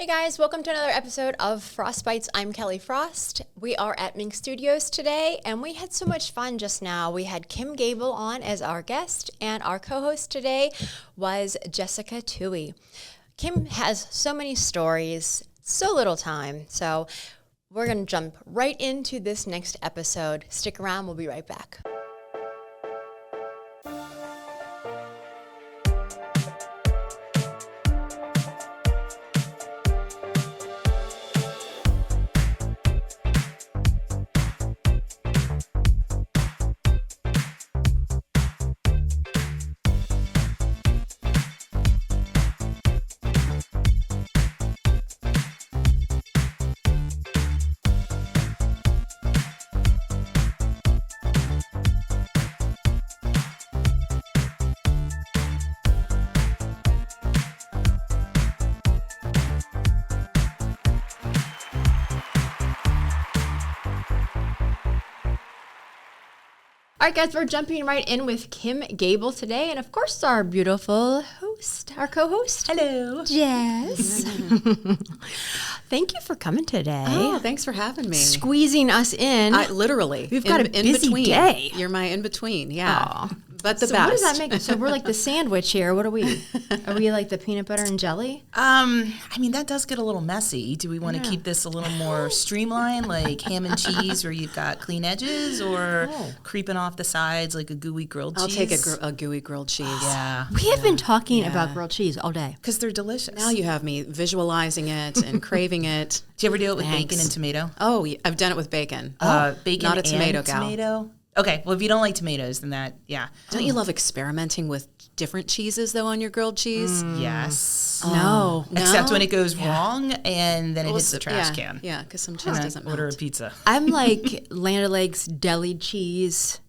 Hey guys, welcome to another episode of Frost Bites. I'm Kelly Frost. We are at MINC Studios today, and we had so much fun just now. We had Kym Gable on as our guest, and our co-host today was Jessica Towhey. Kym has so many stories, so little time, so we're going to jump right into this next episode. Stick around, we'll be right back. All right, guys, we're jumping right in with Kym Gable today, and of course, our beautiful host, our co-host. Hello. Jess. Thank you for coming today. Oh, thanks for having me. Squeezing us in. Literally. We've got a busy between. day. You're my in-between, yeah. Aw. But the So best. what does that make? So we're like the sandwich here. What are we? Are we like the peanut butter and jelly? I mean, that does get a little messy. Do we want to keep this a little more streamlined, like ham and cheese where you've got clean edges, or creeping off the sides like a gooey grilled I'll cheese? take a gooey grilled cheese. Yeah. We have been talking about grilled cheese all day. Because they're delicious. Now you have me visualizing it and craving it. Do you ever do it with Thanks. bacon and tomato? Oh, I've done it with bacon. Bacon not a and tomato gal. tomato? Okay, well, if you don't like tomatoes, then that, yeah. Don't you love experimenting with different cheeses, though, on your grilled cheese? Yes. No. Except when it goes wrong and then it hits the trash yeah, can. Yeah, because some cheese And doesn't then order a melt. pizza. I'm like Land O'Lakes deli cheese.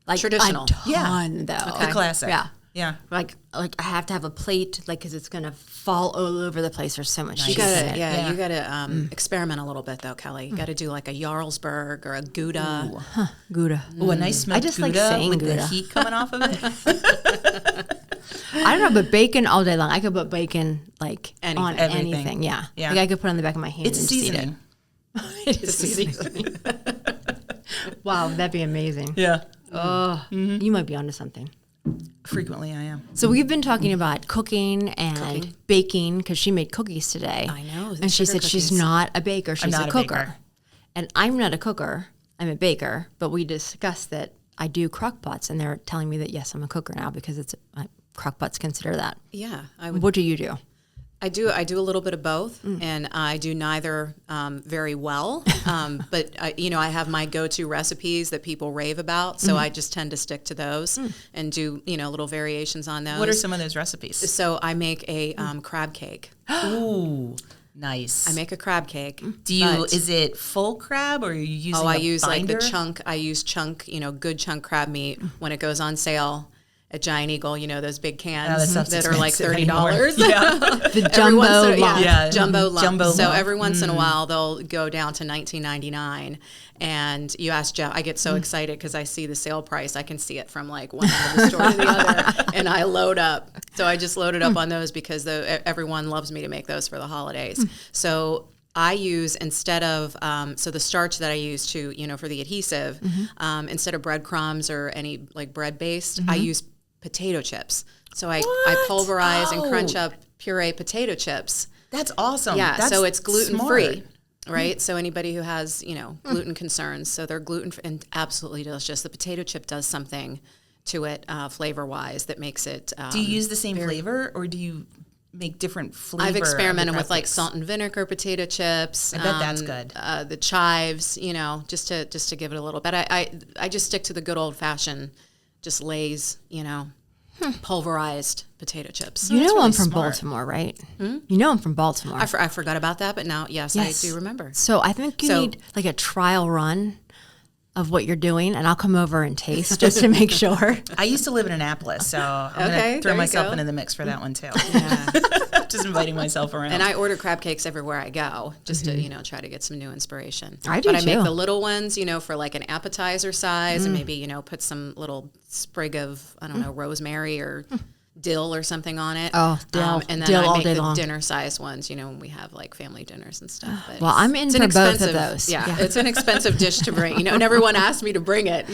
Like Traditional. A ton, though. The classic. Yeah. Yeah. Like I have to have a plate, like, because it's gonna fall all over the place. There's so much cheese You in gotta, it. yeah, you gotta experiment a little bit though, Kelly. You gotta do like a Jarlsberg or a Gouda. Gouda. Oh, a nice smoked I just like Gouda saying with Gouda. the heat coming off of it. I don't know, but bacon all day long. I could put bacon like on Everything. anything. Yeah. Yeah. Like I could put it on the back of my hand It's and seasoning. just eat it. It is seasoning. Wow, that'd be amazing. Yeah. Oh, you might be onto something. Frequently I am. So we've been talking about cooking and baking because she made cookies today. I know, the And she sugar said she's cookies. not a baker. She's not a a cooker. baker. And I'm not a cooker. I'm a baker. But we discussed that I do crock pots, and they're telling me that, yes, I'm a cooker now because it's crock pots consider that. Yeah, I would. What do you do? I do a little bit of both, and I do neither very well. But I have my go-to recipes that people rave about, so I just tend to stick to those and do little variations on those. What are some of those recipes? So I make a crab cake. Ooh, nice. I make a crab cake. Do you? but- Is it full crab, or are you using? I a use binder? like the chunk. I use chunk, good chunk crab meat when it goes on sale at Giant Eagle. Those big cans stuff's that are like expensive $30. Yeah. The Every jumbo once in a- lump. Yeah. jumbo lump. Jumbo So lump. every once in a while they'll go down to $19.99, and you ask Jeff. I get so excited because I see the sale price. I can see it from like one end of the store to the other, and I load up. So I just loaded up on those because everyone loves me to make those for the holidays. So I use, instead of, so the starch that I use to, for the adhesive, instead of breadcrumbs or any like bread based, I use potato chips. So I pulverize and crunch up puree potato chips. That's awesome. Yeah, That's so it's gluten free, smart. right? So anybody who has, gluten concerns, so they're gluten free and absolutely delicious. The potato chip does something to it flavor wise that makes it. Do you use the same flavor, or do you make different flavor? I've experimented of the with like crab salt and vinegar potato chips. I bet that's good. The chives, just to give it a little bit. I just stick to the good old fashioned, just Lay's, pulverized potato chips. You know really I'm from smart. Baltimore, right? You know I'm from Baltimore. I forgot about that, but now, yes, Yes. I do remember. So I think you So- need like a trial run of what you're doing, and I'll come over and taste just to make sure. I used to live in Annapolis, so I'm Okay, going to there throw you myself go. into the mix for that one too. Yeah. Just inviting myself around. And I order crab cakes everywhere I go, just to try to get some new inspiration. I do but I make too. the little ones, for like an appetizer size, and maybe put some little sprig of rosemary or dill or something on it. Oh, dill. And then Dill I all make day the long. dinner size ones, when we have like family dinners and stuff. But Well, I'm in it's for an both of expensive- those. Yeah, it's an expensive dish to bring, and everyone asked me to bring it,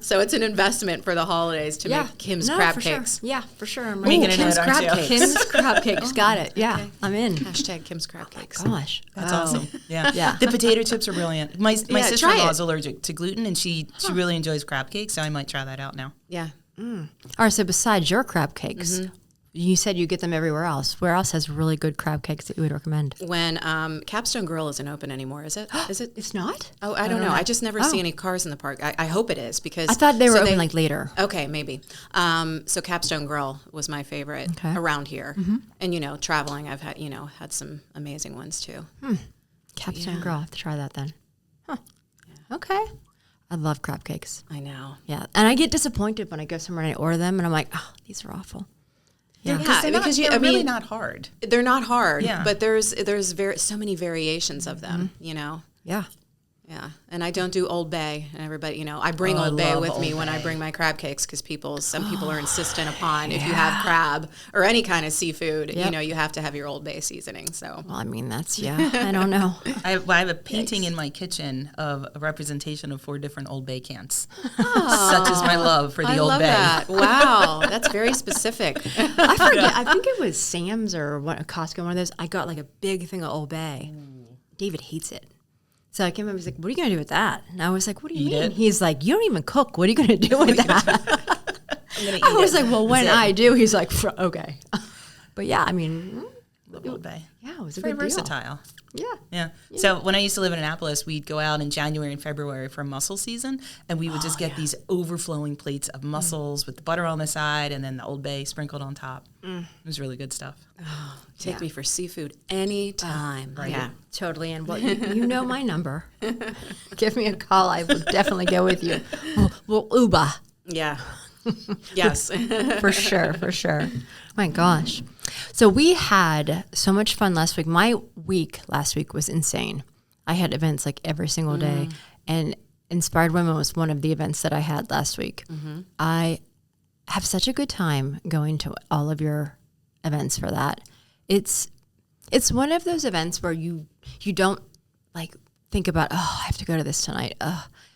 So it's an investment for the holidays to make Kym's crab for cakes. Sure. Yeah, for sure. I'm Making ready. a note, Kym's aren't crab you? cakes. Kym's crab cakes. Got it. Yeah, okay. I'm in. Hashtag Kym's crab cakes. Gosh. That's awesome. Yeah. Yeah. The potato chips are brilliant. My try sister-in-law is it. allergic to gluten, and she really enjoys crab cakes, so I might try that out now. Yeah. All right, so besides your crab cakes, you said you get them everywhere else. Where else has really good crab cakes that you would recommend? When Capstone Grill isn't open anymore, is it? Is it? It's not? Oh, I don't know. I just never see any cars in the park. I hope it is because I thought they were open like later. Okay, maybe. So Capstone Grill was my favorite around here, and traveling, I've had had some amazing ones too. Capstone Grill. I have to try that then. Huh. Yeah. Okay. I love crab cakes. I know. Yeah. And I get disappointed when I go somewhere and I order them and I'm like, oh, these are awful. Yeah, Because they're really not hard. They're not hard, Yeah. but there's so many variations of them. Yeah. Yeah, and I don't do Old Bay, and everybody, I bring I Old Bay love with me Old when I Bay. bring my crab cakes because some people are insistent upon if you have crab or any kind of seafood, you have to have your Old Bay seasoning. So Well, I mean, I don't know. I have a painting in my kitchen of a representation of 4 different Old Bay cans. Such is my love for the I Old love Bay. that. Wow, that's very specific. I forget. I think it was Sam's or Costco, one of those. I got like a big thing of Old Bay. David hates it. So I came up and was like, what are you going to do with that? And I was like, what do you Eat mean? it? He's like, you don't even cook. What are you going to do with that? I'm gonna eat I was it. like, well, when That's it. I do, he's like, okay. But yeah, I mean, Love Old Bay. yeah, it was a Very good deal. versatile. Yeah. Yeah. So when I used to live in Annapolis, we'd go out in January and February for mussel season, and we would just get these overflowing plates of mussels with the butter on the side and then the Old Bay sprinkled on top. It was really good stuff. Take me for seafood anytime. Yeah. Totally. And well, you know my number. Give me a call. I will definitely go with you. Well, Uber. Yeah. Yes. For sure, for sure. My gosh. So we had so much fun last week. My week last week was insane. I had events like every single day. And Inspired Women was one of the events that I had last week. I have such a good time going to all of your events for that. It's one of those events where you don't like think about, oh, I have to go to this tonight.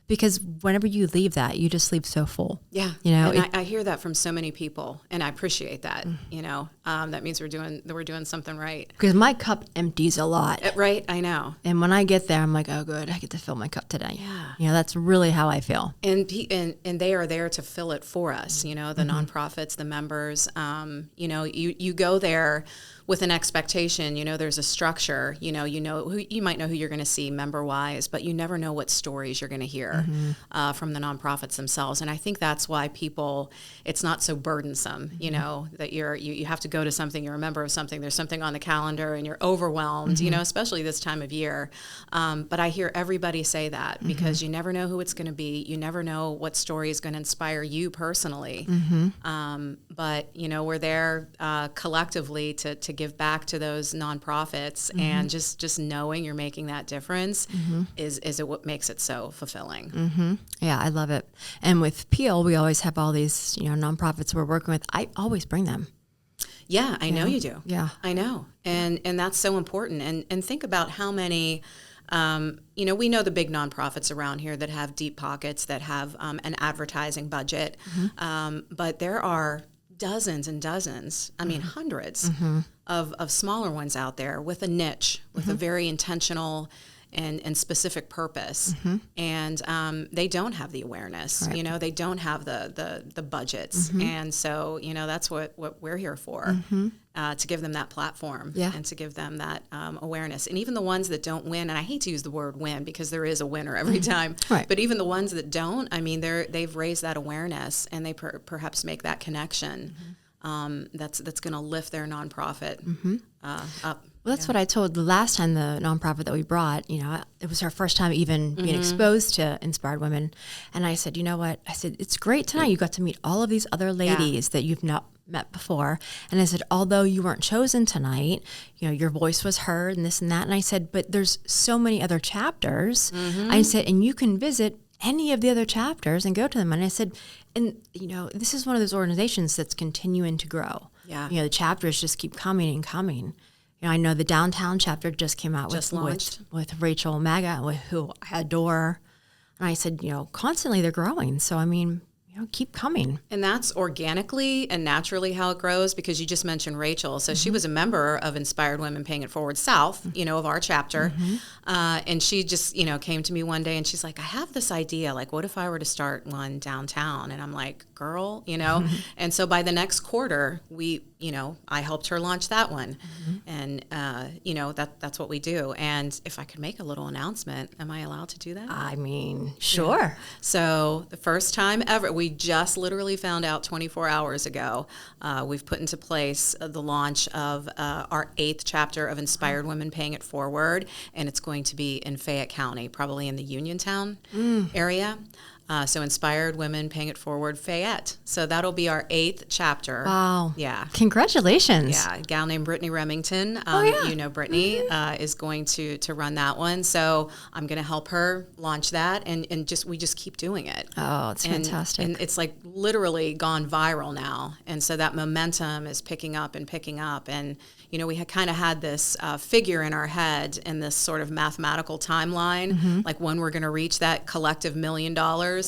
Because whenever you leave that, you just leave so full. Yeah, and I hear that from so many people, and I appreciate that. That means we're doing something right. Because my cup empties a lot. Right, I know. And when I get there, I'm like, oh, good, I get to fill my cup today. Yeah. That's really how I feel. And they are there to fill it for us. The nonprofits, the members. You go there with an expectation. There's a structure. You might know who you're going to see member wise, but you never know what stories you're going to hear from the nonprofits themselves. And I think that's why it's not so burdensome. That you have to go to something, you're a member of something, there's something on the calendar, and you're overwhelmed. Especially this time of year. But I hear everybody say that because you never know who it's going to be. You never know what story is going to inspire you personally. But we're there collectively to give back to those nonprofits, and just knowing you're making that difference is what makes it so fulfilling. Yeah, I love it. And with Peel, we always have all these, nonprofits we're working with. I always bring them. Yeah, I know you do. Yeah. I know. And that's so important. And think about how many, we know the big nonprofits around here that have deep pockets, that have an advertising budget. But there are dozens and dozens, hundreds of smaller ones out there with a niche, with a very intentional and specific purpose. And they don't have the awareness, they don't have the budgets. And so, that's what we're here for, to give them that platform and to give them that awareness. And even the ones that don't win, and I hate to use the word win because there is a winner every time, but even the ones that don't, they've raised that awareness, and they perhaps make that connection that's going to lift their nonprofit up. Well, that's what I told the last time the nonprofit that we brought, it was our first time even being exposed to Inspired Women. And I said, you know what? I said, it's great tonight. You got to meet all of these other ladies that you've not met before. And I said, although you weren't chosen tonight, your voice was heard and this and that. And I said, but there's so many other chapters. I said, and you can visit any of the other chapters and go to them. And I said, and, this is one of those organizations that's continuing to grow. Yeah. The chapters just keep coming and coming. I know the downtown chapter just came out with Rachel Maga, who I adore. And I said, constantly they're growing. So, keep coming. And that's organically and naturally how it grows, because you just mentioned Rachel. So she was a member of Inspired Women Paying It Forward South, of our chapter. And she just, came to me one day and she's like, I have this idea. Like, what if I were to start one downtown? And I'm like, girl, And so by the next quarter, I helped her launch that one. And, that's what we do. And if I could make a little announcement, am I allowed to do that? Sure. Yeah. So the first time ever, we just literally found out 24 hours ago, we've put into place the launch of our 8th chapter of Inspired Women Paying It Forward, and it's going to be in Fayette County, probably in the Uniontown area. So Inspired Women Paying It Forward, Fayette. So that'll be our 8th chapter. Wow. Yeah. Congratulations. Yeah. A gal named Brittany Remington, Brittany, is going to run that one. So I'm going to help her launch that, and we just keep doing it. Oh, it's fantastic. And it's like literally gone viral now. And so that momentum is picking up. And, we had kind of had this figure in our head in this sort of mathematical timeline, like when we're going to reach that collective $1 million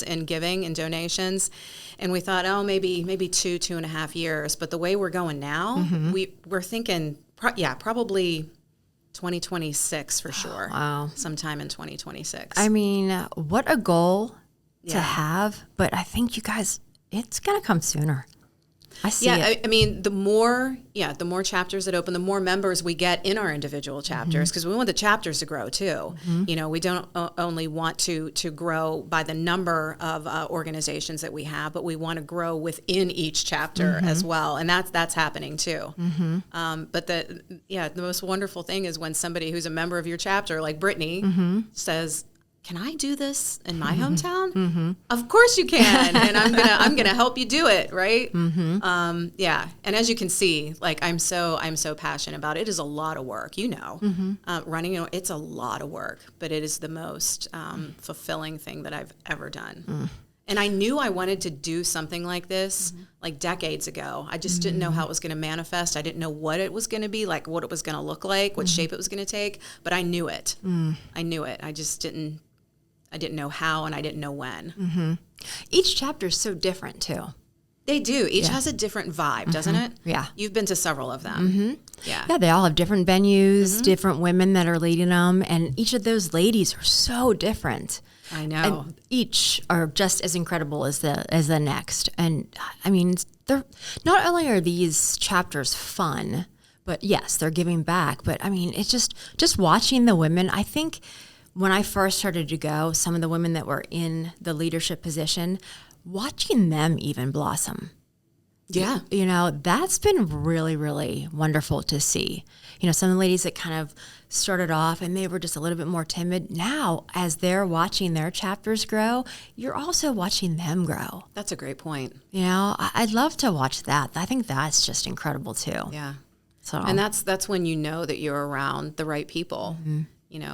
in giving and donations. And we thought, maybe 2.5 years. But the way we're going now, we're thinking, probably 2026 for sure. Wow. Sometime in 2026. What a goal to have. But I think you guys, it's going to come sooner. I see it. The more chapters that open, the more members we get in our individual chapters, because we want the chapters to grow too. We don't only want to grow by the number of organizations that we have, but we want to grow within each chapter as well, and that's happening too. But the most wonderful thing is when somebody who's a member of your chapter, like Brittany, says, can I do this in my hometown? Of course you can, and I'm gonna help you do it, right? And as you can see, like I'm so passionate about it. It is a lot of work, running. It's a lot of work, but it is the most fulfilling thing that I've ever done. And I knew I wanted to do something like this like decades ago. I just didn't know how it was going to manifest. I didn't know what it was going to be, like what it was going to look like, what shape it was going to take, but I knew it. I knew it. I just didn't know how, and I didn't know when. Each chapter is so different too. They do. Each has a different vibe, doesn't it? Yeah. You've been to several of them. Yeah, they all have different venues, different women that are leading them, and each of those ladies are so different. I know. And each are just as incredible as the next. And they're not only are these chapters fun, but yes, they're giving back. But it's just watching the women. I think when I first started to go, some of the women that were in the leadership position, watching them even blossom. Yeah. That's been really, really wonderful to see. Some of the ladies that kind of started off and they were just a little bit more timid. Now, as they're watching their chapters grow, you're also watching them grow. That's a great point. I'd love to watch that. I think that's just incredible too. Yeah. So, and that's when you know that you're around the right people.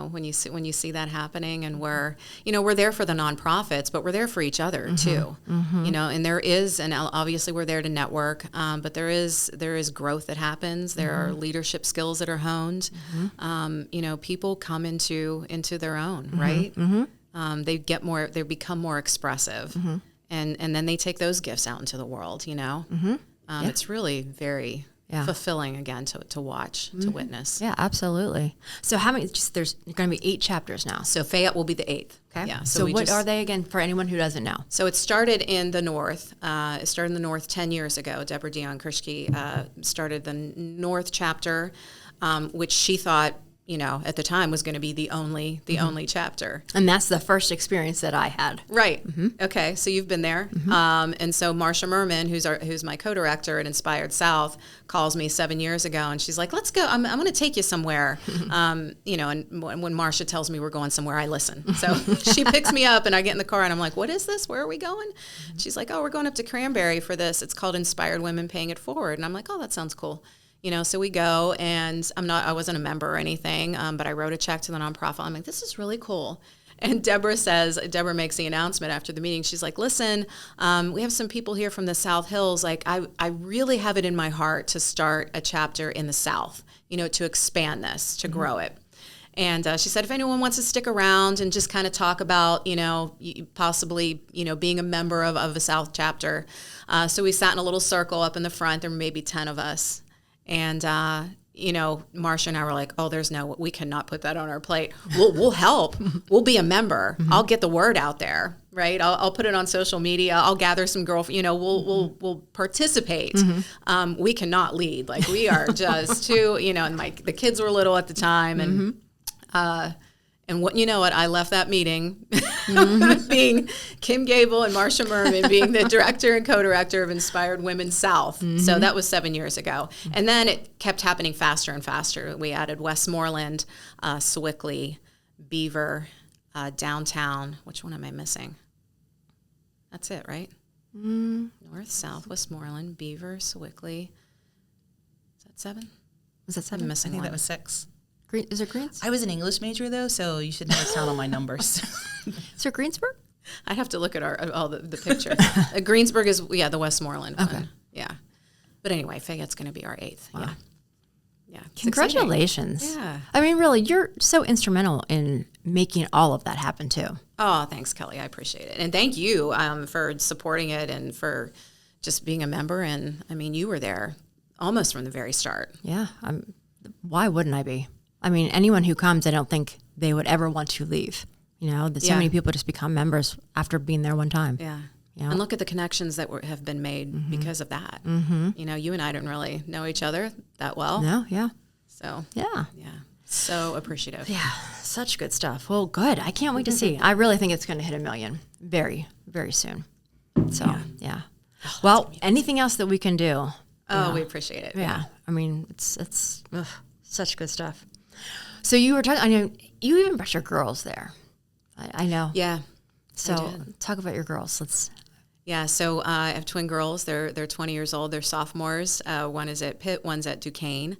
When you see that happening, and we're there for the nonprofits, but we're there for each other too. And there is, and obviously we're there to network, but there is growth that happens. There are leadership skills that are honed. People come into their own, right? They become more expressive, and then they take those gifts out into the world. It's really very fulfilling again to watch, to witness. Yeah, absolutely. So how many? There's going to be 8 chapters now. So Fayette will be the 8th. Okay. Yeah. So what are they again for anyone who doesn't know? So it started in the North. It started in the North 10 years ago. Deborah Dion Kirschke started the North chapter, which she thought, at the time was going to be the only chapter. And that's the first experience that I had. Right. Okay. So you've been there. And so Marcia Merman, who's my co-director at Inspired South, calls me 7 years ago, and she's like, "Let's go. I'm going to take you somewhere." And when Marcia tells me we're going somewhere, I listen. So she picks me up, and I get in the car, and I'm like, "What is this? Where are we going?" She's like, "Oh, we're going up to Cranberry for this. It's called Inspired Women Paying It Forward." And I'm like, "Oh, that sounds cool." So we go, and I wasn't a member or anything, but I wrote a check to the nonprofit. I'm like, this is really cool. And Deborah makes the announcement after the meeting. She's like, listen, we have some people here from the South Hills. Like, I really have it in my heart to start a chapter in the South, to expand this, to grow it. And she said, if anyone wants to stick around and just kind of talk about, possibly, being a member of a South chapter. So we sat in a little circle up in the front. There were maybe 10 of us. And, Marcia and I were like, oh, we cannot put that on our plate. We'll help. We'll be a member. I'll get the word out there, right? I'll put it on social media. I'll gather some girlfriends, we'll participate. We cannot lead. Like, we are just too, and the kids were little at the time. And, and what I left that meeting being Kym Gable and Marcia Merman being the director and co-director of Inspired Women South. So that was 7 years ago. And then it kept happening faster and faster. We added Westmoreland, Sewickley, Beaver, downtown. Which one am I missing? That's it, right? North, South, Westmoreland, Beaver, Sewickley. Is that 7? Was that 7? I'm missing I think one. that was 6. Is it Greens? I was an English major, though, so you should never count on my numbers. Is it Greensburg? I'd have to look at the picture. Greensburg is, the Westmoreland one. Okay. Yeah. But anyway, Fayette's going to be our 8th. Wow. Yeah. Congratulations. Exciting. Yeah. I mean, really, you're so instrumental in making all of that happen, too. Oh, thanks, Kelly. I appreciate it. And thank you for supporting it and for just being a member. And, I mean, you were there almost from the very start. Yeah. Why wouldn't I be? I mean, anyone who comes, I don't think they would ever want to leave. That so many people just become members after being there one time. Yeah. Yeah. And look at the connections that have been made because of that. You and I didn't really know each other that well. No, yeah. So, yeah. So appreciative. Yeah, such good stuff. Well, good. I can't wait to see. I really think it's going to hit 1 million very, very soon. So, yeah. Well, anything else that we can do? Oh, we appreciate it. Yeah. I mean, it's such good stuff. So you were talking, I know you even brought your girls there. I know. Yeah. So talk about your girls. Yeah, so I have twin girls. They're 20 years old. They're sophomores. One is at Pitt, one's at Duquesne.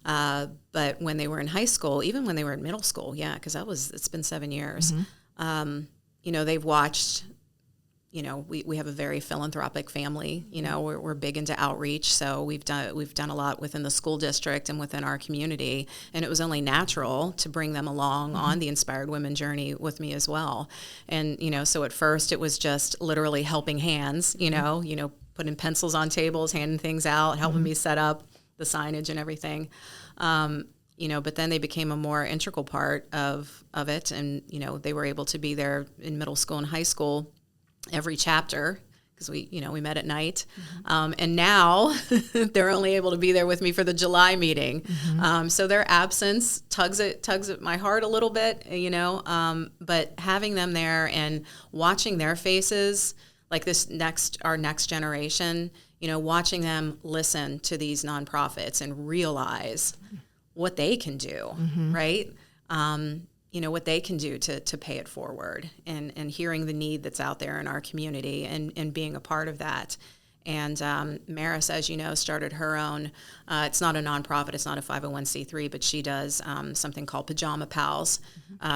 But when they were in high school, even when they were in middle school, because it's been 7 years, they've watched, we have a very philanthropic family. We're big into outreach, so we've done a lot within the school district and within our community, and it was only natural to bring them along on the Inspired Women journey with me as well. And so at first it was just literally helping hands, putting pencils on tables, handing things out, helping me set up the signage and everything. But then they became a more integral part of it, and they were able to be there in middle school and high school every chapter, because we met at night. And now they're only able to be there with me for the July meeting. So their absence tugs at my heart a little bit, but having them there and watching their faces, like our next generation, watching them listen to these nonprofits and realize what they can do, right? What they can do to pay it forward, and hearing the need that's out there in our community and being a part of that. And Maris, as you know, started her own, it's not a nonprofit, it's not a 501c3, but she does something called Pajama Pals.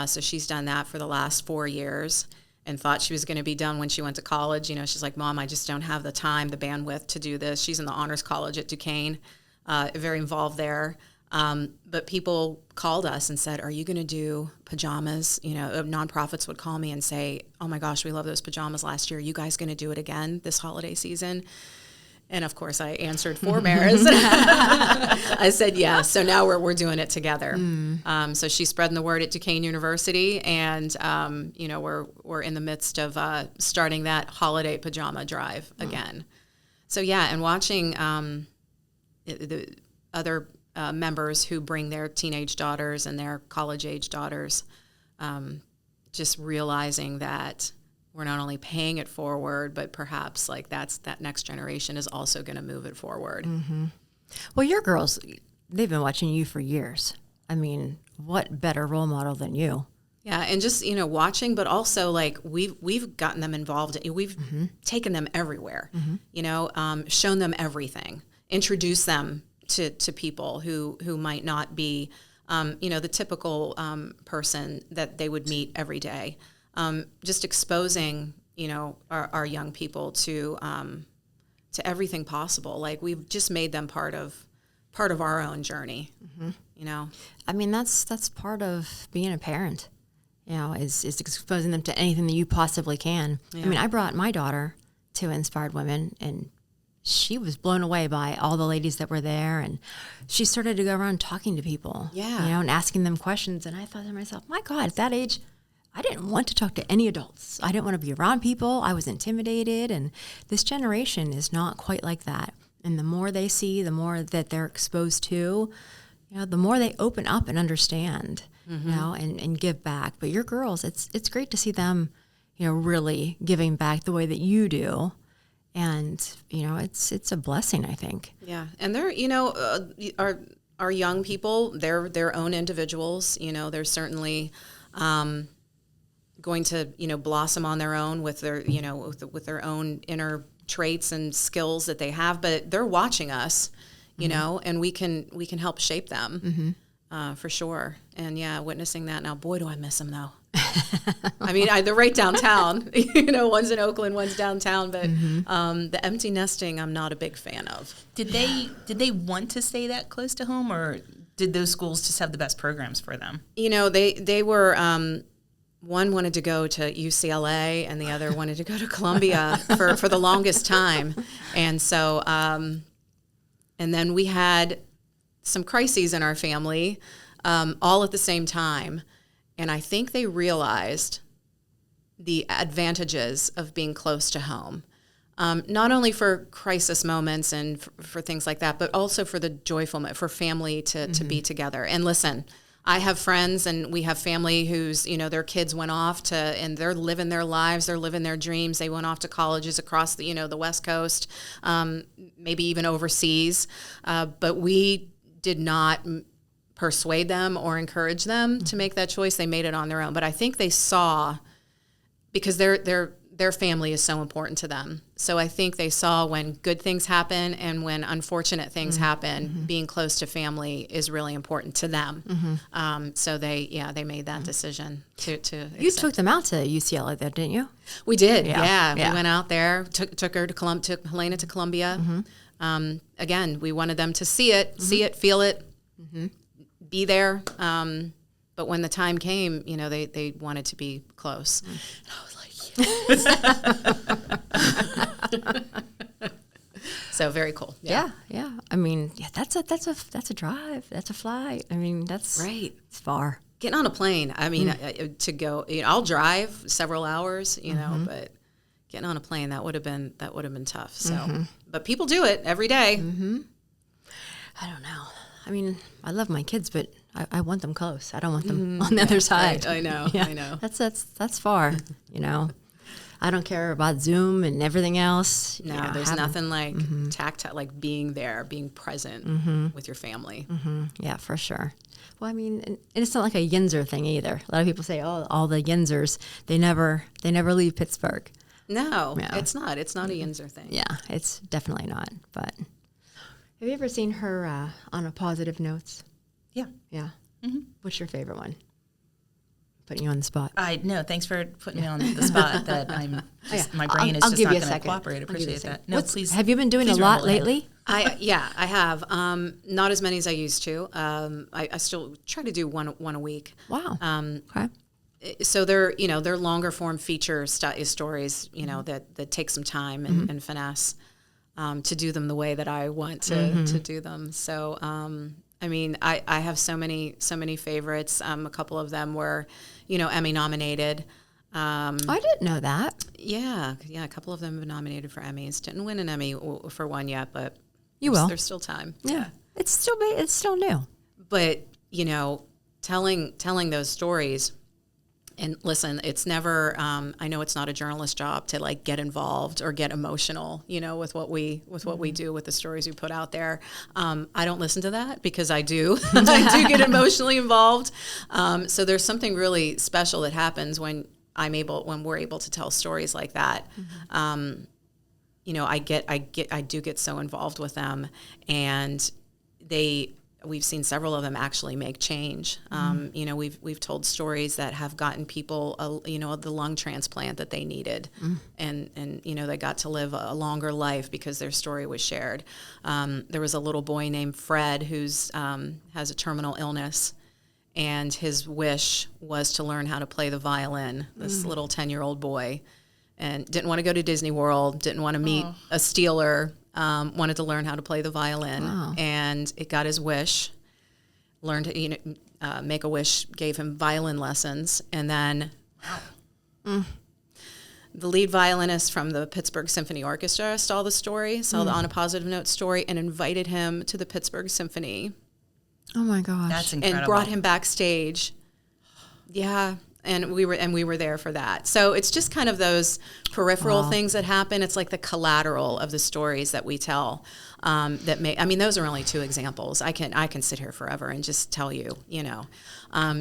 So she's done that for the last 4 years and thought she was going to be done when she went to college. She's like, Mom, I just don't have the time, the bandwidth to do this. She's in the honors college at Duquesne, very involved there. But people called us and said, are you going to do pajamas? Nonprofits would call me and say, oh my gosh, we love those pajamas last year. Are you guys going to do it again this holiday season? And of course I answered for Maris. I said, yes. Yeah. So now we're doing it together. So she's spreading the word at Duquesne University, and, we're in the midst of, starting that holiday pajama drive again. So and watching, the other members who bring their teenage daughters and their college-age daughters, just realizing that we're not only paying it forward, but perhaps that next generation is also going to move it forward. Well, your girls, they've been watching you for years. I mean, what better role model than you? Yeah, and just watching, but also we've gotten them involved. We've taken them everywhere. Shown them everything, introduced them to people who might not be, the typical person that they would meet every day. just exposing, our young people to everything possible. Like, we've just made them part of our own journey. I mean, that's part of being a parent, is exposing them to anything that you possibly can. Yeah. I mean, I brought my daughter to Inspired Women, and she was blown away by all the ladies that were there, and she started to go around talking to people, and asking them questions. And I thought to myself, my God, at that age, I didn't want to talk to any adults. I didn't want to be around people. I was intimidated, and this generation is not quite like that. And the more they see, the more that they're exposed to, the more they open up and understand, and give back. But your girls, it's great to see them, really giving back the way that you do. And, it's a blessing, I think. Yeah. And they're, our young people, they're their own individuals. They're certainly going to, blossom on their own with their, with their own inner traits and skills that they have. But they're watching us, and we can help shape them, for sure. And witnessing that now, boy, do I miss them though. I mean, they're right downtown. One's in Oakland, one's downtown. But the empty nesting, I'm not a big fan of. Did they want to stay that close to home, or did those schools just have the best programs for them? They were. One wanted to go to UCLA, and the other wanted to go to Columbia for the longest time. And so, and then we had some crises in our family, all at the same time. And I think they realized the advantages of being close to home, not only for crisis moments and for things like that, but also for the joyful moment, for family to be together. And listen, I have friends and we have family whose, their kids went off and they're living their lives, they're living their dreams. They went off to colleges across the, the West Coast, maybe even overseas. But we did not persuade them or encourage them to make that choice. They made it on their own. But I think they saw, because their family is so important to them. So I think they saw when good things happen and when unfortunate things happen, being close to family is really important to them. So they made that decision to You took them out to UCLA though, didn't you? We did. Yeah. We went out there, took Helena to Columbia. Again, we wanted them to see it, feel it, be there. But when the time came, they wanted to be close. And I was like, so very cool. Yeah. I mean, that's a drive. That's a flight. I mean, that's right. It's far. Getting on a plane. I mean, to go. I'll drive several hours. But getting on a plane that would have been tough. So, but people do it every day. I don't know. I mean, I love my kids, but I want them close. I don't want them on the other side. I know. Yeah. I know. That's far. I don't care about Zoom and everything else. No, there's nothing like tactile, like being there, being present with your family. Yeah, for sure. Well, I mean, and it's not like a Yinzer thing either. A lot of people say, "Oh, all the Yinzers, they never leave Pittsburgh." No, it's not. It's not a Yinzer thing. Yeah, it's definitely not. But have you ever seen her on a Positive Notes? Yeah. Yeah. What's your favorite one? Putting you on the spot. No, thanks for putting me on the spot. That I'm just, my brain is just not going to cooperate. Appreciate that. No, please. Have you been doing a lot lately? I have. Not as many as I used to. I still try to do one a week. Wow. Okay. So they're longer form feature stories, that take some time and finesse to do them the way that I want to do them. So I mean, I have so many favorites. A couple of them were, Emmy nominated. I didn't know that. Yeah. A couple of them have been nominated for Emmys. Didn't win an Emmy for one yet, but there's still time. Yeah. It's still new. But telling those stories. And listen, it's never, I know it's not a journalist's job to like get involved or get emotional, with what we do with the stories we put out there. I don't listen to that because I do. I do get emotionally involved. So there's something really special that happens when we're able to tell stories like that. I do get so involved with them, and they we've seen several of them actually make change. You know, we've told stories that have gotten people, you know, the lung transplant that they needed, and you know, they got to live a longer life because their story was shared. There was a little boy named Fred who's has a terminal illness, and his wish was to learn how to play the violin. This little 10-year-old boy, and didn't want to go to Disney World, didn't want to meet a Steeler. Wanted to learn how to play the violin, and it got his wish. Learned to, you know, Make-A-Wish gave him violin lessons, and then the lead violinist from the Pittsburgh Symphony Orchestra saw the story, saw the On a Positive Note story, and invited him to the Pittsburgh Symphony. Oh my gosh. That's incredible. And brought him backstage. Yeah. And we were there for that. So it's just kind of those peripheral things that happen. It's like the collateral of the stories that we tell. That may, I mean, those are only two examples. I can sit here forever and just tell you, you know.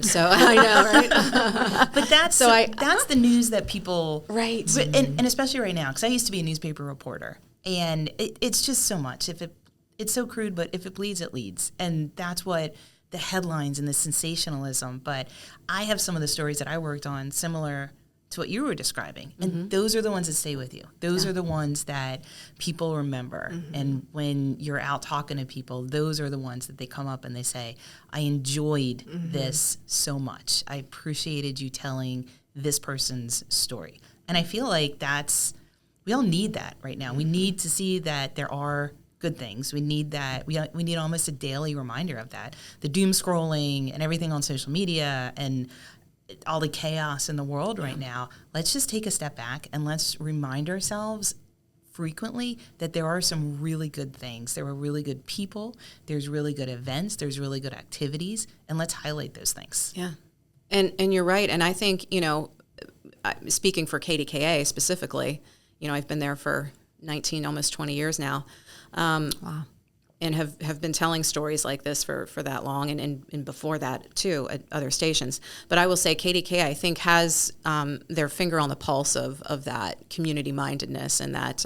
So I know, right? But that's that's the news that people right, and especially right now, because I used to be a newspaper reporter, and it's just so much. It's so crude, but if it bleeds, it leads, and that's what the headlines and the sensationalism. But I have some of the stories that I worked on similar to what you were describing, and those are the ones that stay with you. Those are the ones that people remember, and when you're out talking to people, those are the ones that they come up and they say, I enjoyed this so much. I appreciated you telling this person's story. And I feel like we all need that right now. We need to see that there are good things. We need that. We need almost a daily reminder of that. The doom scrolling and everything on social media and all the chaos in the world right now. Let's just take a step back and let's remind ourselves frequently that there are some really good things. There are really good people. There's really good events. There's really good activities. And let's highlight those things. Yeah. And you're right. And I think, you know, speaking for KDKA specifically, you know, I've been there for 19, almost 20 years now. Wow. And have been telling stories like this for that long and before that too at other stations. But I will say KDK, I think, has their finger on the pulse of that community mindedness and that,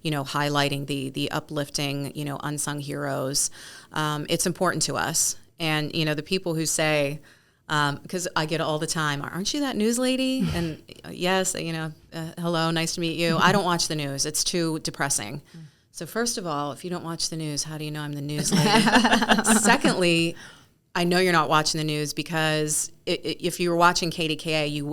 you know, highlighting the uplifting, you know, unsung heroes. It's important to us. And, you know, the people who say, because I get it all the time, aren't you that news lady? And yes, you know, hello, nice to meet you. I don't watch the news. It's too depressing. So first of all, if you don't watch the news, how do you know I'm the news lady? Secondly, I know you're not watching the news because if you were watching KDKA, you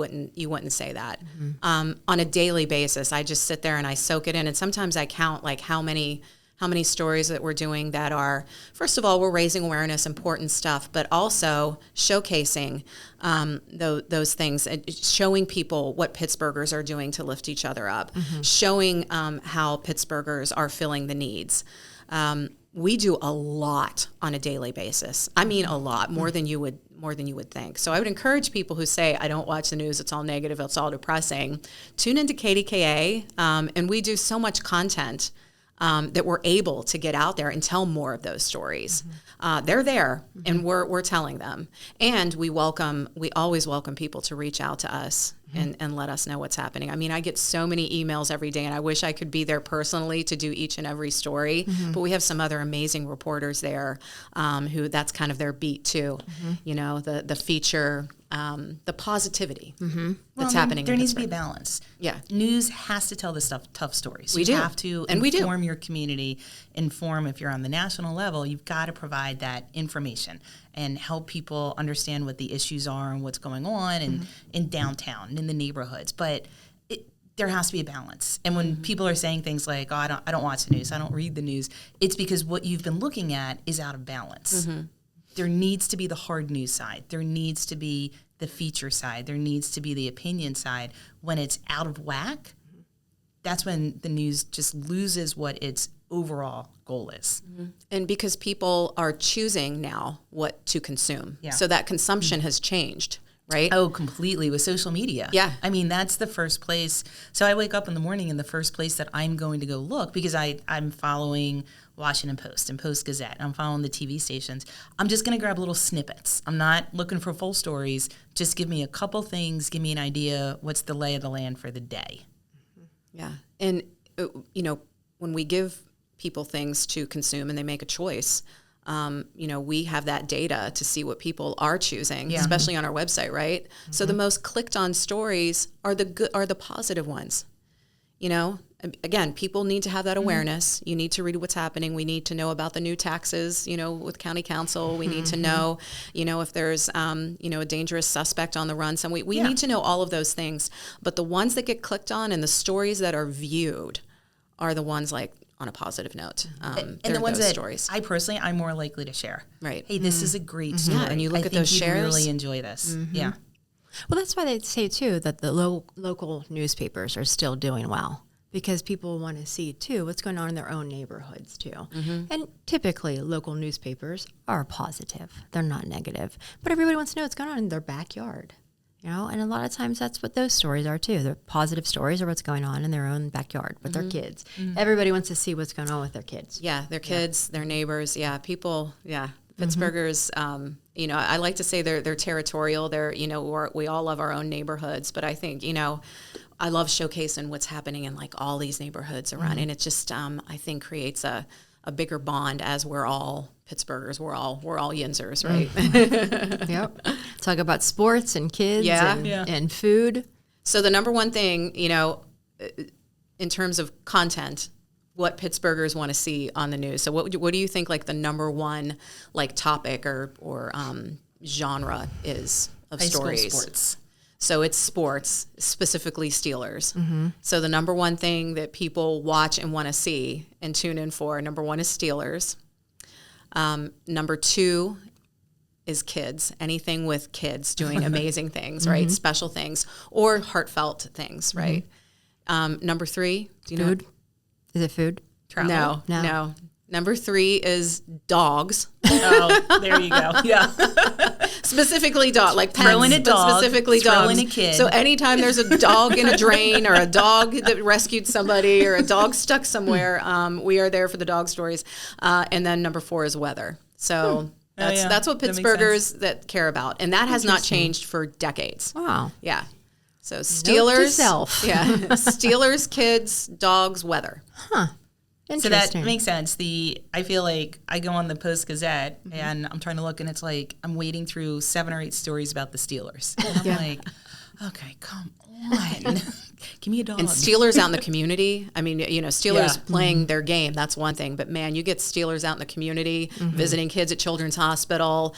wouldn't say that. On a daily basis, I just sit there and I soak it in, and sometimes I count like how many stories that we're doing that are, first of all, we're raising awareness, important stuff, but also showcasing those things, showing people what Pittsburghers are doing to lift each other up, showing how Pittsburghers are filling the needs. We do a lot on a daily basis. I mean, a lot, more than you would think. So I would encourage people who say, I don't watch the news, it's all negative, it's all depressing, tune into KDKA, and we do so much content that we're able to get out there and tell more of those stories. They're there, and we're telling them. And we always welcome people to reach out to us and let us know what's happening. I mean, I get so many emails every day, and I wish I could be there personally to do each and every story. But we have some other amazing reporters there who that's kind of their beat too. You know, the feature, the positivity that's happening. There needs to be a balance. Yeah, news has to tell the tough stories. You have to inform your community. Inform if you're on the national level. You've got to provide that information and help people understand what the issues are and what's going on and in downtown and in the neighborhoods. But there has to be a balance. And when people are saying things like, "Oh, I don't watch the news. I don't read the news," it's because what you've been looking at is out of balance. There needs to be the hard news side. There needs to be the feature side. There needs to be the opinion side. When it's out of whack, that's when the news just loses what its overall goal is. And because people are choosing now what to consume. Yeah. So that consumption has changed, right? Oh, completely, with social media. Yeah. I mean, that's the first place. So I wake up in the morning and the first place that I'm going to go look, because I'm following Washington Post and Post Gazette. I'm following the TV stations. I'm just going to grab little snippets. I'm not looking for full stories. Just give me a couple things. Give me an idea. What's the lay of the land for the day? Yeah. And, you know, when we give people things to consume and they make a choice, we have that data to see what people are choosing, especially on our website, right? So the most clicked on stories are the positive ones. Again, people need to have that awareness. You need to read what's happening. We need to know about the new taxes, with county council. We need to know, if there's, a dangerous suspect on the run. So we need to know all of those things. But the ones that get clicked on and the stories that are viewed are the ones like on a positive note. And the ones that stories. I'm more likely to share. Right. Hey, this is a great story. Yeah, and you look at those shares. I really enjoy this. Yeah. Well, that's why they say, too, that the local newspapers are still doing well. Because people want to see, too, what's going on in their own neighborhoods, too. And typically, local newspapers are positive. They're not negative. But everybody wants to know what's going on in their backyard, And a lot of times, that's what those stories are, too. The positive stories are what's going on in their own backyard with their kids. Everybody wants to see what's going on with their kids. Yeah, their kids, their neighbors. Yeah, people, Pittsburghers, I like to say they're territorial. We all love our own neighborhoods. But I think, I love showcasing what's happening in like all these neighborhoods around, and it just I think creates a bigger bond as we're all Pittsburghers. We're all Yinzers, right? Yep. Talk about sports and kids and food. So the number one thing, in terms of content, what Pittsburghers want to see on the news. So what do you think like the number one like topic or genre is of High stories? School sports. So it's sports, specifically Steelers. So the number one thing that people watch and want to see and tune in for, number one is Steelers. Number two is kids. Anything with kids doing amazing things, right? Special things or heartfelt things, right? Number three, do you know? Food? Is it food? Travel? No. Number three is dogs. Oh, there you go. Yeah. Specifically dog, like pets, throw in a dog, but specifically throw dogs. in a kid. So anytime there's a dog in a drain or a dog that rescued somebody or a dog stuck somewhere, we are there for the dog stories. And then number four is weather. So that's what Pittsburghers that care about. And that has not changed for decades. Wow. Yeah. So Steelers, Steelers, kids, dogs, weather. Huh. So that makes sense. I feel like I go on the Post-Gazette and I'm trying to look and it's like I'm wading through 7 or 8 stories about the Steelers. And I'm like, okay, come on. Give me a dog. And Steelers out in the community. I mean, Steelers playing their game, that's one thing. But, man, you get Steelers out in the community, visiting kids at Children's Hospital,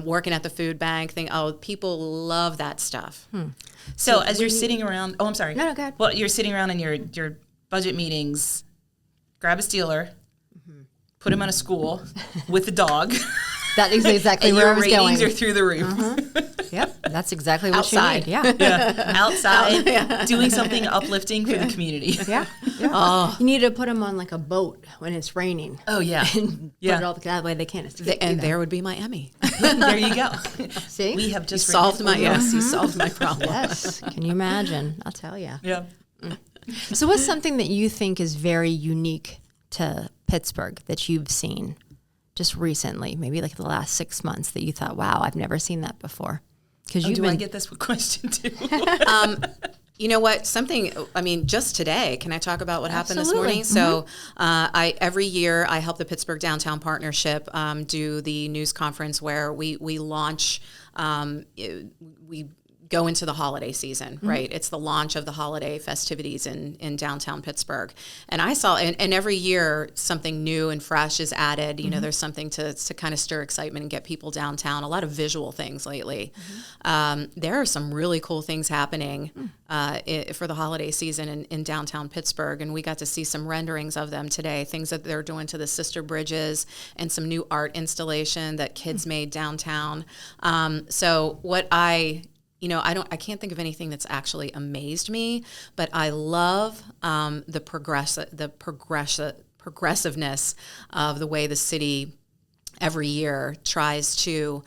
working at the food bank. People love that stuff. So as you're sitting around – I'm sorry. No, go ahead. Well, you're sitting around in your budget meetings, grab a Steeler, put him on a school with the dog. That is exactly where I was going. Your ratings are through the roof. Yep, that's exactly what Outside. you need. Yeah. Outside, doing something uplifting for the community. Yeah. You need to put them on like a boat when it's raining. Oh, yeah. And put it all that way they can't escape. And there would be my Emmy. There you go. See? We have just solved my you solved my problem. Yes. Can you imagine? I'll tell you. Yeah. So what's something that you think is very unique to Pittsburgh that you've seen just recently, maybe like the last 6 months that you thought, wow, I've never seen that before? Because I get this question too? You know what? Just today, can I talk about what happened this morning? So every year I help the Pittsburgh Downtown Partnership do the news conference where we launch, we go into the holiday season, right? It's the launch of the holiday festivities in downtown Pittsburgh. And I saw, and every year something new and fresh is added. There's something to kind of stir excitement and get people downtown. A lot of visual things lately. There are some really cool things happening for the holiday season in downtown Pittsburgh. And we got to see some renderings of them today, things that they're doing to the Sister Bridges and some new art installation that kids made downtown. So what I can't think of anything that's actually amazed me, but I love the progressiveness of the way the city every year tries to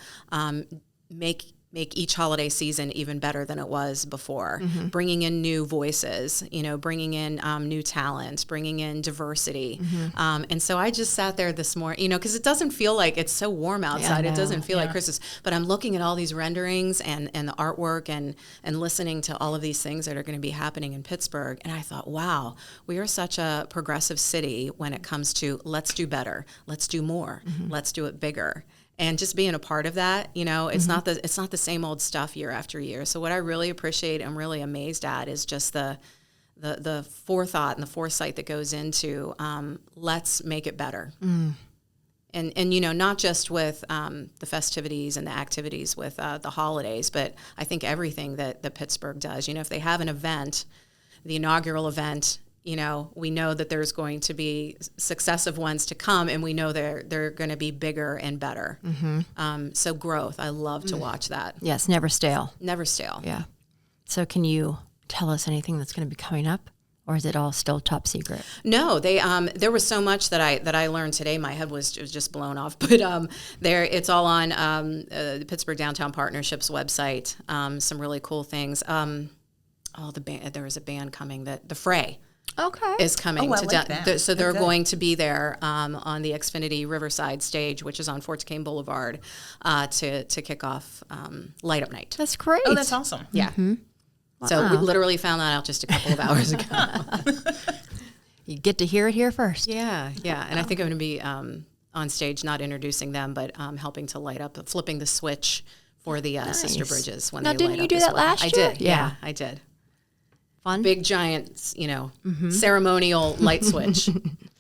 make make each holiday season even better than it was before, bringing in new voices, bringing in new talent, bringing in diversity. And so I just sat there this morning, because it doesn't feel like it's so warm outside. It doesn't feel like Christmas, but I'm looking at all these renderings and the artwork and listening to all of these things that are going to be happening in Pittsburgh. And I thought, wow, we are such a progressive city when it comes to let's do better, let's do more, let's do it bigger. And just being a part of that, it's not the same old stuff year after year. So what I really appreciate and really amazed at is just the forethought and the foresight that goes into let's make it better. And not just with the festivities and the activities with the holidays, but I think everything that Pittsburgh does. If they have an event, the inaugural event, we know that there's going to be successive ones to come, and we know they're going to be bigger and better. So growth, I love to watch that. Yes, never stale. Never stale. Yeah. So can you tell us anything that's going to be coming up, or is it all still top secret? No, there was so much that I learned today. My head was just blown off. But it's all on the Pittsburgh Downtown Partnerships website. Some really cool things. The band. There was a band coming The Fray. Okay. Is coming to that. So they're going to be there on the Xfinity Riverside stage, which is on Fort Duquesne Boulevard, to kick off Light Up Night. That's great. Oh, that's awesome. Yeah. So we literally found that out just a couple of hours ago. You get to hear it here first. Yeah. And I think I'm going to be on stage, not introducing them, but helping to light up, flipping the switch for the Sister Bridges when now, they didn't light you up do as that well. last I year? did. Yeah, I did. Fun. Big giant, ceremonial light switch.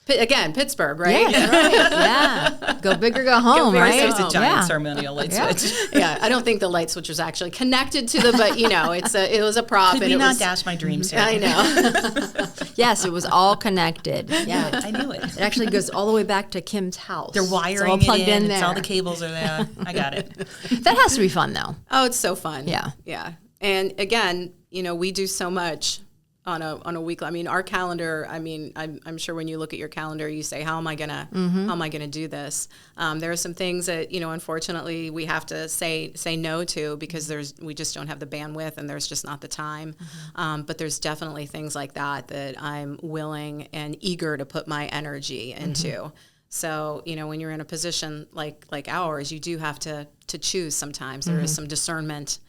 Again, Pittsburgh, right? Yeah, right. Yeah. Go big or go home, big or right? go It's a home. giant ceremonial light switch. Yeah, I don't think the light switch was actually connected to but it was a prop. Could and we it not was, dash my dreams here? I know. Yes, it was all connected. Yeah, I knew it. It actually goes all the way back to Kim's house. They're It's all wiring plugged it in. there. It's all the cables are there. I got it. That has to be fun, though. Oh, it's so fun. Yeah. Yeah. And again, we do so much on a weekly. I mean, our calendar, I'm sure when you look at your calendar, you say, how am I going to do this? There are some things that, unfortunately we have to say no to because we just don't have the bandwidth and there's just not the time. But there's definitely things like that I'm willing and eager to put my energy into. So, when you're in a position like ours, you do have to choose sometimes. There is some discernment.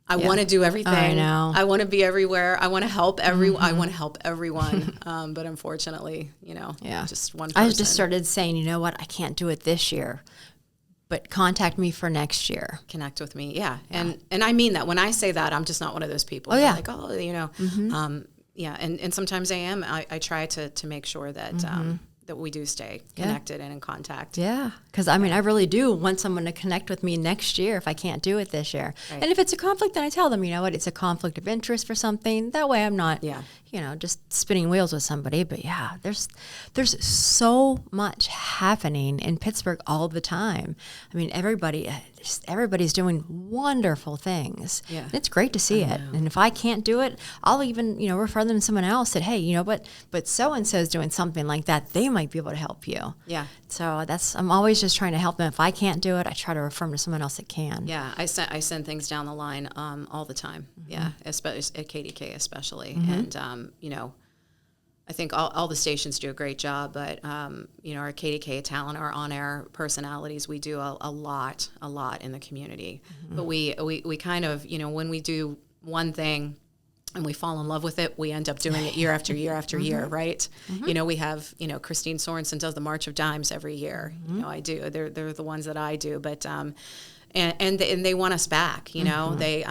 I want to do everything. I know. I want to be everywhere. I want to help I want to help everyone. But unfortunately, just one person. I just started saying, you know what, I can't do it this year, but contact me for next year. Connect with me. Yeah. And I mean that. When I say that, I'm just not one of those people. Oh, yeah. Like, and sometimes I am. I try to make sure that that we do stay connected and in contact. Yeah, because I really do want someone to connect with me next year if I can't do it this year. Right. And if it's a conflict, then I tell them, you know what, it's a conflict of interest for something. That way I'm not, just spinning wheels with somebody. But yeah, there's so much happening in Pittsburgh all the time. Everybody's doing wonderful things. Yeah. And it's great to see it. And if I can't do it, I'll even, refer them to someone else that, hey, but so-and-so is doing something like that. They might be able to help you. Yeah. So I'm always just trying to help them. If I can't do it, I try to refer them to someone else that can. Yeah, I send things down the line all the time. Yeah, especially at KDK especially. And, I think all the stations do a great job, but, our KDK talent, our on-air personalities, we do a lot in the community. But we kind of, when we do one thing and we fall in love with it, we end up doing it year after year after year, right? We have, Christine Sorensen does the March of Dimes every year. I do. They're the ones that I do, but and they want us back. They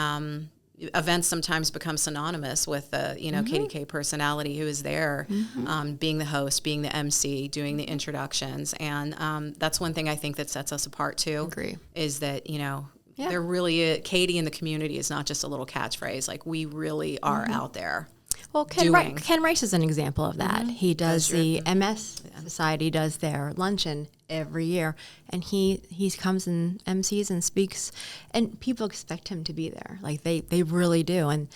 events sometimes become synonymous with the KDK personality who is there, being the host, being the MC, doing the introductions, and that's one thing I think that sets us apart too. Agree. Is that they're really Katie in the community is not just a little catchphrase. Like we really are out there. Well, Ken Rice is an example of that. He does the MS Society does their luncheon every year, and he comes and MCs and speaks, and people expect him to be there. Like they really do. And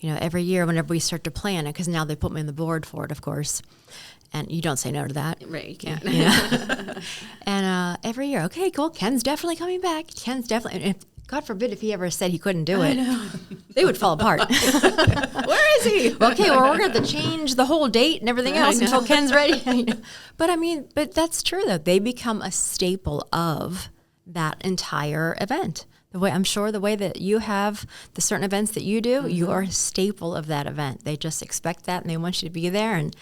every year whenever we start to plan it, because now they put me on the board for it, of course. And you don't say no to that. Right, you can't. And every year, okay, cool, Ken's definitely coming back. Ken's definitely. God forbid if he ever said he couldn't do it. They would fall apart. Where is he? Okay, well, we're going to have to change the whole date and everything else until Ken's ready. But that's true, though. They become a staple of that entire event. The way that you have the certain events that you do, you are a staple of that event. They just expect that, and they want you to be there. And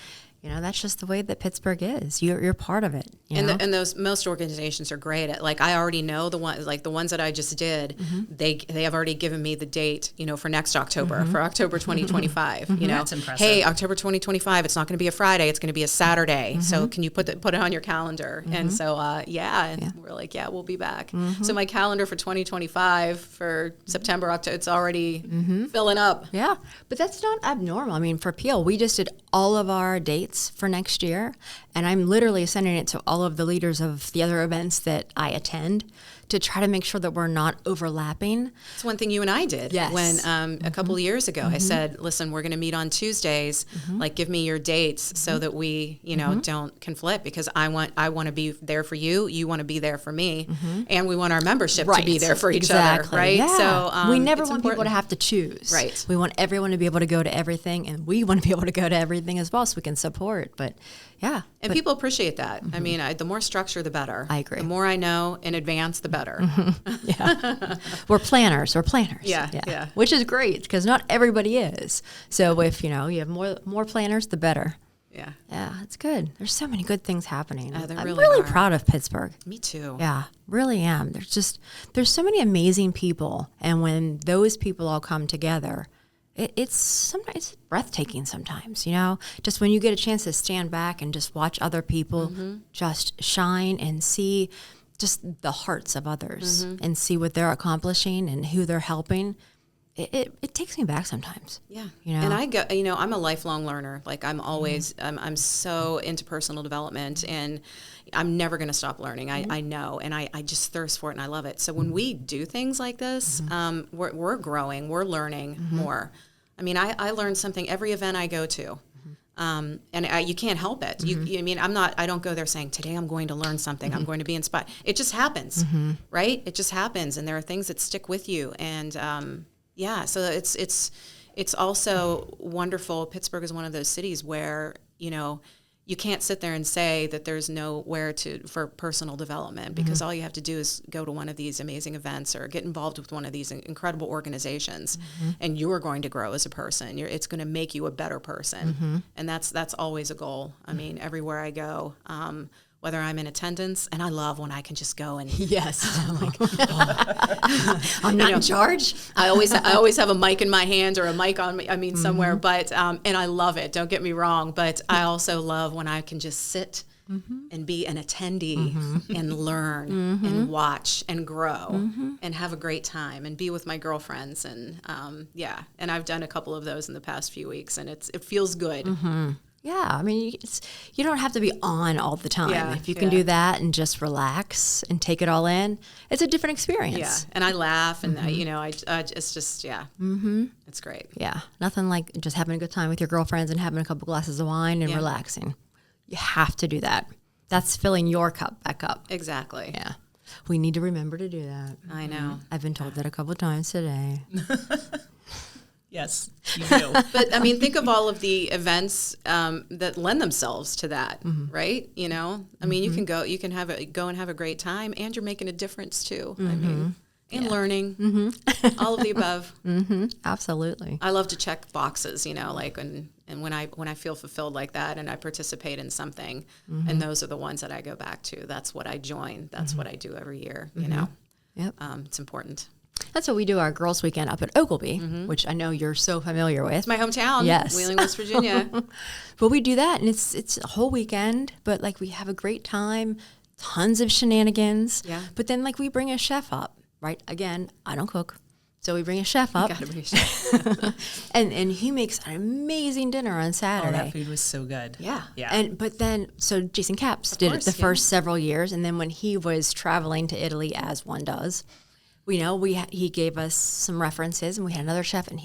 that's just the way that Pittsburgh is. You're part of it. And those most organizations are great at, like, I already know the ones that I just did. They have already given me the date, for next October, for October 2025. That's impressive. Hey, October 2025. It's not going to be a Friday. It's going to be a Saturday. So can you put it on your calendar? And so we're like, we'll be back. So my calendar for 2025 for September, October, it's already filling up. Yeah, but that's not abnormal. I mean, for Peel, we just did all of our dates for next year, and I'm literally sending it to all of the leaders of the other events that I attend to try to make sure that we're not overlapping. It's one thing you and I did when a couple of years ago I said, listen, we're going to meet on Tuesdays. Like, give me your dates so that we, don't conflict, because I want to be there for you. You want to be there for me, and we want our membership to be there for each other, right? Yeah. So we never want people to have to choose. Right. We want everyone to be able to go to everything, and we want to be able to go to everything as well, so we can support. But yeah, and people appreciate that. I mean, the more structure, the better. I agree. The more I know in advance, the better. Yeah, we're planners. Yeah. Which is great, because not everybody is. So if you have more planners, the better. Yeah, it's good. There's so many good things happening. I'm really proud of Pittsburgh. Me too. Yeah, really am. There's so many amazing people, and when those people all come together, it's breathtaking sometimes, just when you get a chance to stand back and just watch other people just shine and see just the hearts of others and see what they're accomplishing and who they're helping. It takes me back sometimes. Yeah. And I go, I'm a lifelong learner. Like, I'm always, I'm so into personal development, and I'm never going to stop learning. I know, and I just thirst for it, and I love it. So when we do things like this, we're growing, we're learning more. I mean, I learn something every event I go to. And you can't help it. I don't go there saying, today I'm going to learn something. I'm going to be inspired. It just happens, right? It just happens. And there are things that stick with you. And, so it's also wonderful. Pittsburgh is one of those cities where, you can't sit there and say that there's nowhere for personal development, because all you have to do is go to one of these amazing events or get involved with one of these incredible organizations, and you're going to grow as a person. It's going to make you a better person, and that's always a goal. I mean, everywhere I go, whether I'm in attendance, and I love when I can just go and I'm not in charge. I always have a mic in my hand or a mic on me. I mean, somewhere, but and I love it. Don't get me wrong, but I also love when I can just sit and be an attendee and learn and watch and grow and have a great time and be with my girlfriends and and I've done a couple of those in the past few weeks, and it feels good. Yeah, I mean, you don't have to be on all the time. Yeah, if you can do that and just relax and take it all in, it's a different experience. Yeah, and I laugh, and it's just it's great. Yeah, nothing like just having a good time with your girlfriends and having a couple glasses of wine and relaxing. You have to do that. That's filling your cup back up. Exactly. Yeah, we need to remember to do that. I know. I've been told that a couple of times today. Yes, you do. But I mean, think of all of the events that lend themselves to that, right? I mean, you can go and have a great time, and you're making a difference too. I mean, and learning, all of the above. Absolutely. I love to check boxes, like and when I feel fulfilled like that, and I participate in something, and those are the ones that I go back to. That's what I join. That's what I do every year. Yep. It's important. That's what we do our girls' weekend up at Ogleby, which I know you're so familiar with. It's my hometown. Yes. Wheeling, West Virginia. But we do that, and it's a whole weekend, but like we have a great time, tons of shenanigans. Yeah. But then like we bring a chef up, right? Again, I don't cook. So we bring a chef up. Gotta bring a chef. and he makes an amazing dinner on Saturday. Oh, that food was so good. Yeah. Yeah. But then, so Jason Capps did it the first several years, and then when he was traveling to Italy, as one does, he gave us some references, and we had another chef, and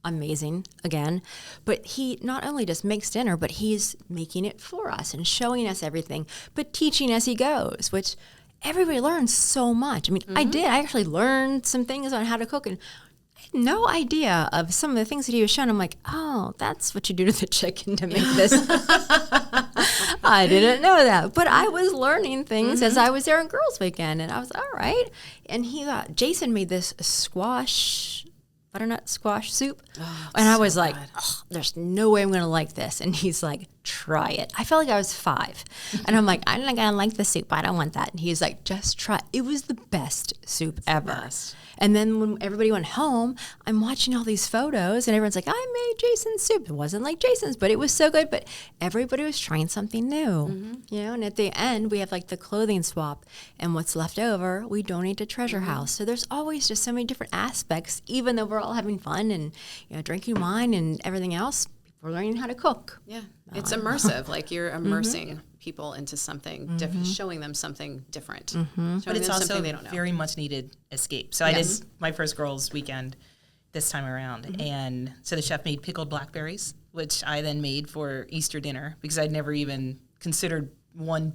amazing again. But he not only just makes dinner, but he's making it for us and showing us everything, but teaching as he goes, which everybody learns so much. I mean, I did. I actually learned some things on how to cook, and I had no idea of some of the things that he was showing. I'm like, oh, that's what you do to the chicken to make this. I didn't know that, but I was learning things as I was there on Girls Weekend, and I was all right. And Jason made this butternut squash soup. Oh, and I was like, oh, there's no way I'm going to like this. And he's like, try it. I felt like I was 5. And I'm like, I'm not going to like the soup. I don't want that. And he's like, just try. It was the best soup ever. And then when everybody went home, I'm watching all these photos and everyone's like, I made Jason's soup. It wasn't like Jason's, but it was so good. But everybody was trying something new, you know, and at the end we have like the clothing swap, and what's left over, we donate to Treasure House. So there's always just so many different aspects, even though we're all having fun and, you know, drinking wine and everything else, we're learning how to cook. Yeah. It's immersive. Like you're immersing people into something different, showing them something different. But it's also they don't know. Very much needed escape. So I did my first Girls Weekend this time around. And so the chef made pickled blackberries, which I then made for Easter dinner because I'd never even considered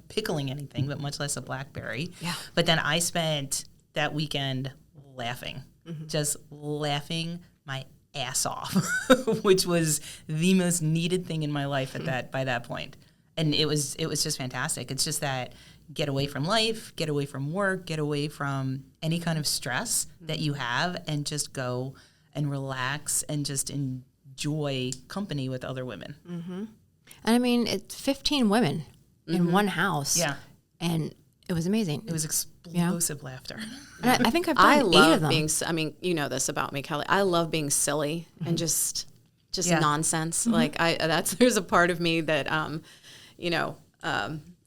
pickling anything, but much less a blackberry. Yeah. But then I spent that weekend laughing, just laughing my ass off, which was the most needed thing in my life by that point. And it was just fantastic. It's just that get away from life, get away from work, get away from any kind of stress that you have, and just go and relax and just enjoy company with other women. And I mean, it's 15 women in one house. Yeah. And it was amazing. It was explosive laughter. And I think I've done 8 of them. I mean, you know this about me, Kelly. I love being silly and just nonsense. Like there's a part of me that,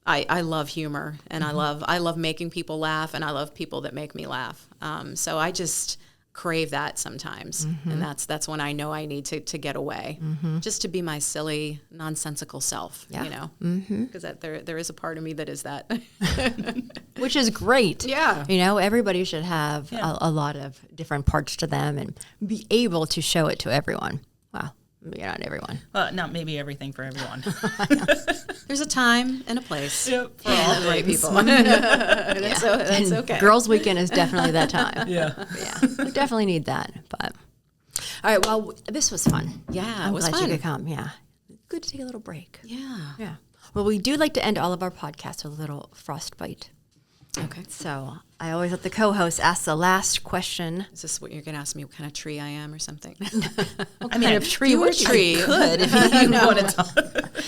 I love humor, and I love making people laugh, and I love people that make me laugh. So I just crave that sometimes, and that's when I know I need to get away, just to be my silly, nonsensical self. You know, because there is a part of me that is that, which is great. Yeah, you know, everybody should have a lot of different parts to them and be able to show it to everyone. Wow. Maybe not everyone. Well, not maybe everything for everyone. There's a time and a place for all the right people. That's okay. Girls' Weekend is definitely that time. Yeah. We definitely need that. But all right, well, this was fun. Yeah, I'm it was glad fun. you could come. Yeah, good to take a little break. Yeah. Well, we do like to end all of our podcasts with a little frostbite. Okay. So I always let the co-host ask the last question. Is this what you're going to ask me? What kind of tree I am, or something? What kind of tree? You tree could if you want to talk.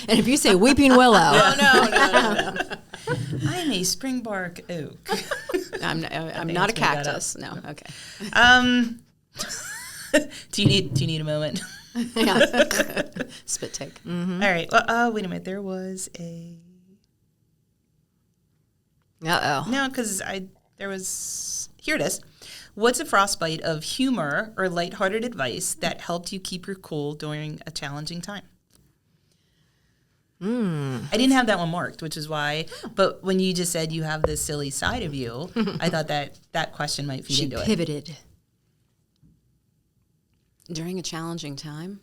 And if you say weeping willow, no. I'm a springbark oak. I'm not a cactus. No. Okay. Do you need a moment? Yeah. Spit take. All right. Well, wait a minute. There was a. No, because here it is. What's a frostbite of humor or lighthearted advice that helped you keep your cool during a challenging time? I didn't have that one marked, which is why. But when you just said you have this silly side of you, I thought that question might feed into it. She pivoted. During a challenging time?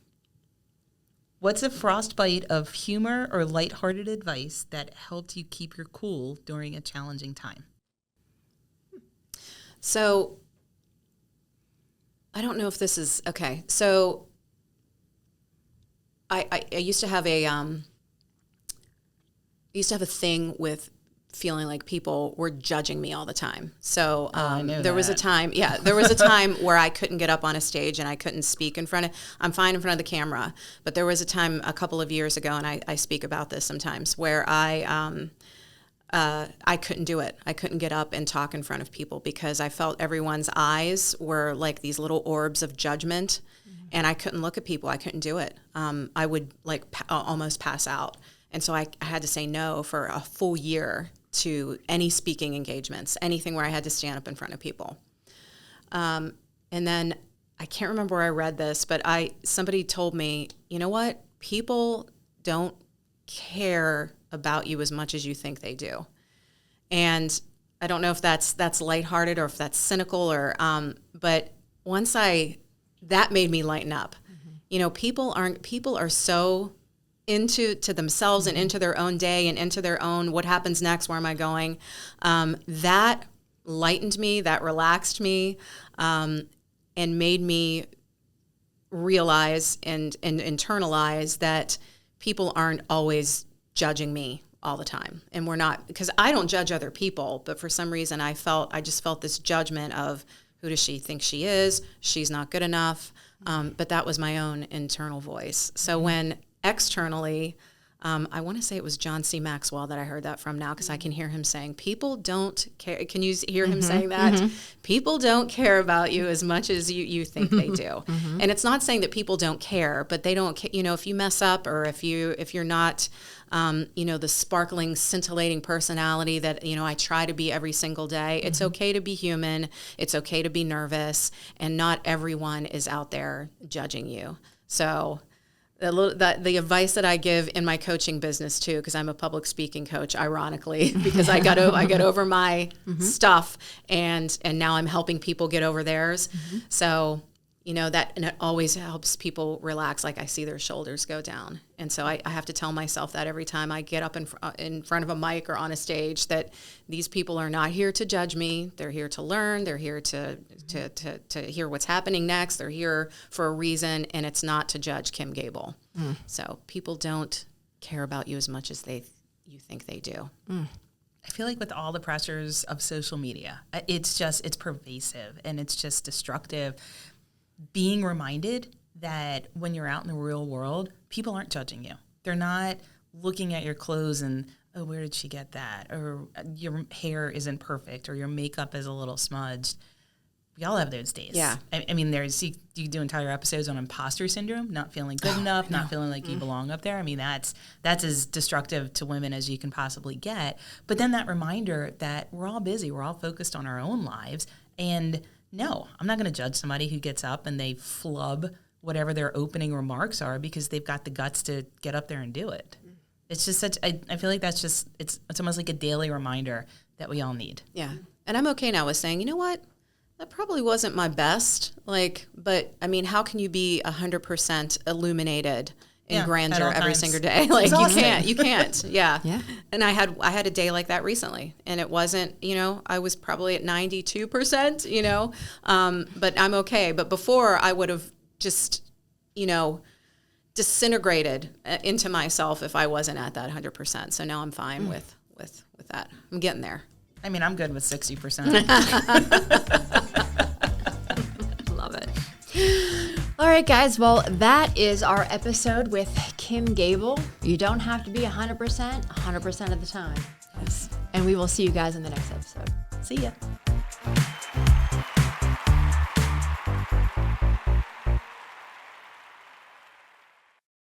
What's a frostbite of humor or lighthearted advice that helped you keep your cool during a challenging time? So, I don't know if this is okay. So, I used to have a thing with feeling like people were judging me all the time. So there was a time where I couldn't get up on a stage and I couldn't speak I'm fine in front of the camera, but there was a time a couple of years ago, and I speak about this sometimes, where I couldn't do it. I couldn't get up and talk in front of people because I felt everyone's eyes were like these little orbs of judgment, and I couldn't look at people. I couldn't do it. I would almost pass out. And so I had to say no for a full year to any speaking engagements, anything where I had to stand up in front of people. And then I can't remember where I read this, but somebody told me, you know what? People don't care about you as much as you think they do. And I don't know if that's lighthearted or if that's cynical but once that made me lighten up. You know, people are so into themselves and into their own day and into their own, what happens next, where am I going, that lightened me, that relaxed me, and made me realize and internalize that people aren't always judging me all the time. And we're not, because I don't judge other people, but for some reason I just felt this judgment of, who does she think she is? She's not good enough. But that was my own internal voice. So when externally, I want to say it was John C. Maxwell that I heard that from now, because I can hear him saying, people don't care. Can you hear him saying that? People don't care about you as much as you think they do. And it's not saying that people don't care, but they don't, if you mess up, or if you're not, the sparkling, scintillating personality that, I try to be every single day. It's okay to be human. It's okay to be nervous, and not everyone is out there judging you. So the advice that I give in my coaching business too, because I'm a public speaking coach, ironically, because I got over my stuff, and now I'm helping people get over theirs. So, that, and it always helps people relax. Like, I see their shoulders go down. And so I have to tell myself that every time I get up in front of a mic or on a stage, that these people are not here to judge me. They're here to learn. They're here to hear what's happening next. They're here for a reason, and it's not to judge Kym Gable. So people don't care about you as much as you think they do. I feel like with all the pressures of social media, it's pervasive, and it's just destructive. Being reminded that when you're out in the real world, people aren't judging you. They're not looking at your clothes and, oh, where did she get that? Or your hair isn't perfect, or your makeup is a little smudged. We all have those days. Yeah. I mean, you do entire episodes on imposter syndrome, not feeling good enough, not feeling like you belong up there. I mean, that's as destructive to women as you can possibly get. But then that reminder that we're all busy, we're all focused on our own lives, and no, I'm not going to judge somebody who gets up and they flub whatever their opening remarks are, because they've got the guts to get up there and do it. It's just I feel like that's just, it's almost like a daily reminder that we all need. Yeah. And I'm okay now with saying, you know what? That probably wasn't my best. But I mean, how can you be 100% illuminated in grandeur every single day? Like, you can't. Yeah. And I had a day like that recently, and it wasn't, I was probably at 92%, but I'm okay. But before, I would have just, disintegrated into myself if I wasn't at that 100%. So now I'm fine with that. I'm getting there. I mean, I'm good with 60%. Love it. All right, guys. Well, that is our episode with Kym Gable. You don't have to be 100% of the time. Yes. And we will see you guys in the next episode. See ya.